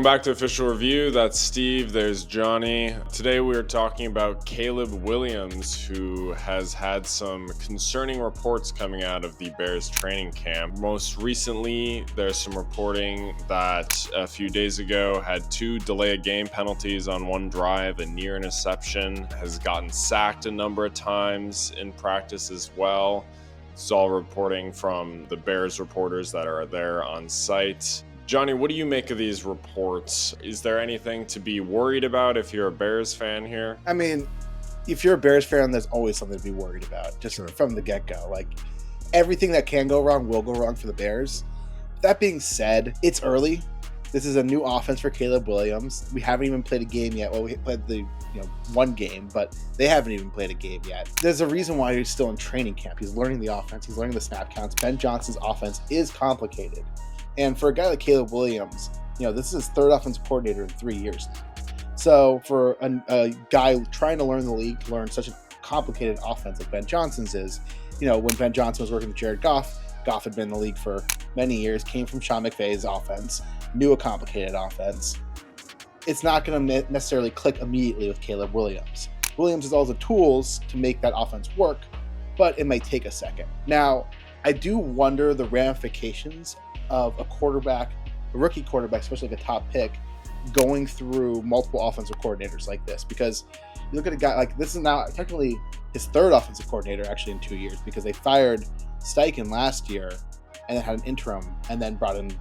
back to Official Review. That's Steve. There's Johnny. Today we are talking about Caleb Williams, who has had some concerning reports coming out of the Bears training camp. Most recently, there's some reporting that a few days ago had 2 delay of game penalties on one drive, a near interception, has gotten sacked a number of times in practice as well. It's all reporting from the Bears reporters that are there on site. Johnny, what do you make of these reports? Is there anything to be worried about if you're a Bears fan here? I mean, if you're a Bears fan, there's always something to be worried about, just from the get-go. Like, everything that can go wrong will go wrong for the Bears. That being said, it's early. This is a new offense for Caleb Williams. We haven't even played a game yet. Well, we played the one game, but they haven't even played a game yet. There's a reason why he's still in training camp. He's learning the offense. He's learning the snap counts. Ben Johnson's offense is complicated. And for a guy like Caleb Williams, this is his third offensive coordinator in 3 years now. So for a guy trying to learn the league, to learn such a complicated offense like Ben Johnson's is, when Ben Johnson was working with Jared Goff had been in the league for many years, came from Sean McVay's offense, knew a complicated offense. It's not going to necessarily click immediately with Caleb Williams. Williams has all the tools to make that offense work, but it may take a second. Now, I do wonder the ramifications of a rookie quarterback, especially like a top pick, going through multiple offensive coordinators like this. Because you look at a guy like this is now technically his third offensive coordinator actually in 2 years, because they fired Steichen last year and then had an interim and then brought in,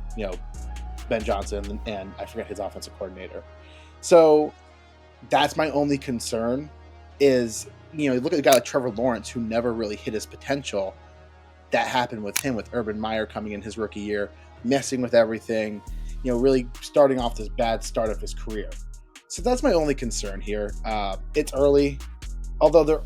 Ben Johnson and I forget his offensive coordinator. So that's my only concern is, you look at a guy like Trevor Lawrence who never really hit his potential. That happened with him, with Urban Meyer coming in his rookie year, messing with everything, really starting off this bad start of his career. So that's my only concern here. It's early, although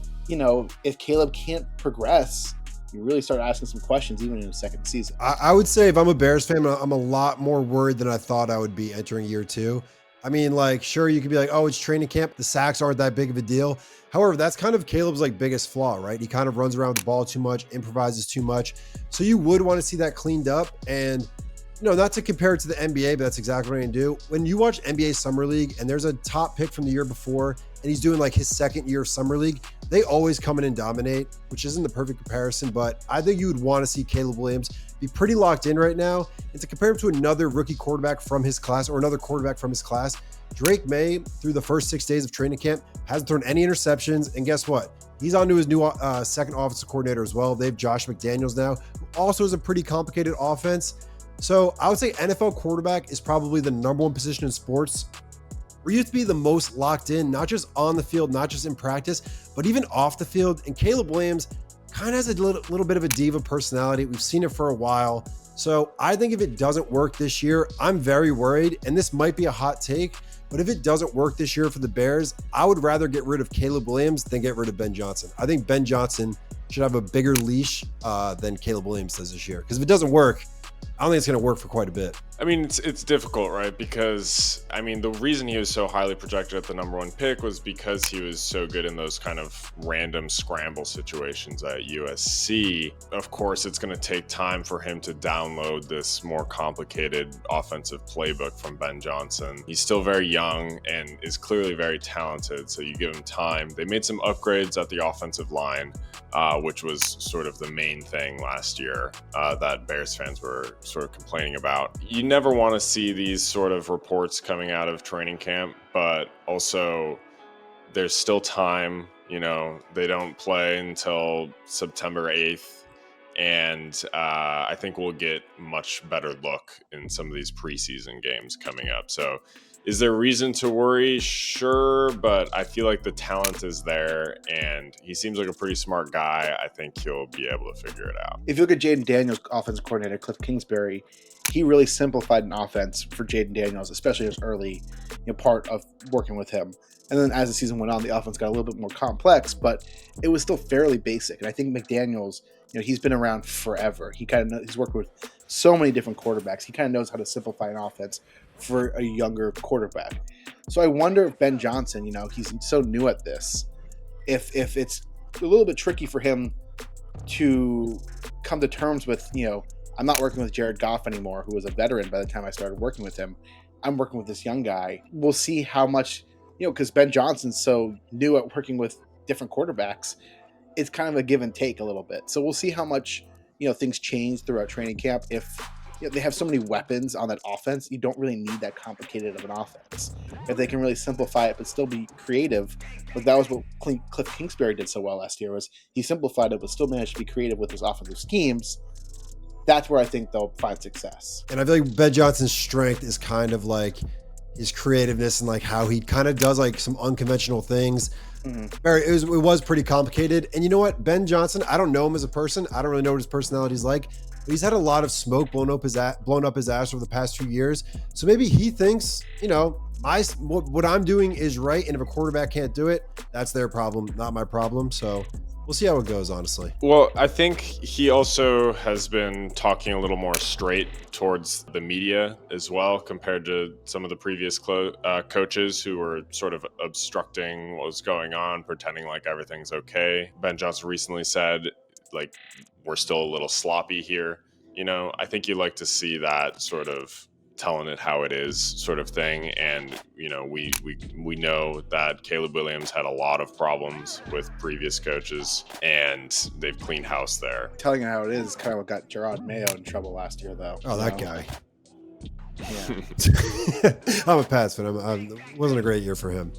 if Caleb can't progress, you really start asking some questions even in his second season. I would say if I'm a Bears fan, I'm a lot more worried than I thought I would be entering year 2. I mean, sure, you could be like, oh, it's training camp. The sacks aren't that big of a deal. However, that's kind of Caleb's biggest flaw, right? He kind of runs around with the ball too much, improvises too much. So you would want to see that cleaned up. And, not to compare it to the NBA, but that's exactly what I'm going to do. When you watch NBA Summer League and there's a top pick from the year before and he's doing his second year of Summer League, they always come in and dominate, which isn't the perfect comparison, but I think you would want to see Caleb Williams be pretty locked in right now. And to compare him to another rookie quarterback from his class or another quarterback from his class, Drake Maye, through the first 6 days of training camp, hasn't thrown any interceptions. And guess what? He's on to his new second offensive coordinator as well. They have Josh McDaniels now, who also has a pretty complicated offense. So I would say NFL quarterback is probably the number one position in sports where you have to be the most locked in, not just on the field, not just in practice, but even off the field. And Caleb Williams kind of has a little bit of a diva personality. We've seen it for a while. So I think if it doesn't work this year, I'm very worried. And this might be a hot take, but if it doesn't work this year for the Bears, I would rather get rid of Caleb Williams than get rid of Ben Johnson. I think Ben Johnson should have a bigger leash than Caleb Williams does this year. Because if it doesn't work, I don't think it's going to work for quite a bit. I mean, it's difficult, right? Because, the reason he was so highly projected at the number 1 pick was because he was so good in those kind of random scramble situations at USC. Of course, it's going to take time for him to download this more complicated offensive playbook from Ben Johnson. He's still very young and is clearly very talented, so you give him time. They made some upgrades at the offensive line, which was sort of the main thing last year that Bears fans were sort of complaining about. You never want to see these sort of reports coming out of training camp, but also there's still time. They don't play until September 8th, and I think we'll get much better look in some of these preseason games coming up. So is there reason to worry? Sure, but I feel like the talent is there, and he seems like a pretty smart guy. I think he'll be able to figure it out. If you look at Jayden Daniels' offensive coordinator, Cliff Kingsbury, he really simplified an offense for Jayden Daniels, especially his early part of working with him. And then as the season went on, the offense got a little bit more complex, but it was still fairly basic. And I think McDaniels, he's been around forever. He's worked with so many different quarterbacks. He kind of knows how to simplify an offense for a younger quarterback. So I wonder if Ben Johnson, he's so new at this, if it's a little bit tricky for him to come to terms with, I'm not working with Jared Goff anymore, who was a veteran by the time I started working with him. I'm working with this young guy. We'll see how much, because Ben Johnson's so new at working with different quarterbacks. It's kind of a give and take a little bit. So we'll see how much, things change throughout training camp. If they have so many weapons on that offense, you don't really need that complicated of an offense. If they can really simplify it but still be creative, but that was what Cliff Kingsbury did so well last year, was he simplified it but still managed to be creative with his offensive schemes. That's where I think they'll find success. And I feel like Ben Johnson's strength is kind of like his creativeness and like how he kind of does like some unconventional things. It was pretty complicated. And you know what? Ben Johnson, I don't know him as a person. I don't really know what his personality is like. But he's had a lot of smoke blown up his ass over the past few years. So maybe he thinks, what I'm doing is right. And if a quarterback can't do it, that's their problem, not my problem. So we'll see how it goes, honestly. Well, I think he also has been talking a little more straight towards the media as well, compared to some of the previous coaches who were sort of obstructing what was going on, pretending like everything's okay. Ben Johnson recently said, like, we're still a little sloppy here. I think you like to see that sort of telling it how it is sort of thing. And we know that Caleb Williams had a lot of problems with previous coaches, and they've cleaned house there. Telling it how it is kind of what got Gerard Mayo in trouble last year, though. Oh, that guy. Yeah. I'm a Pats fan. It wasn't a great year for him.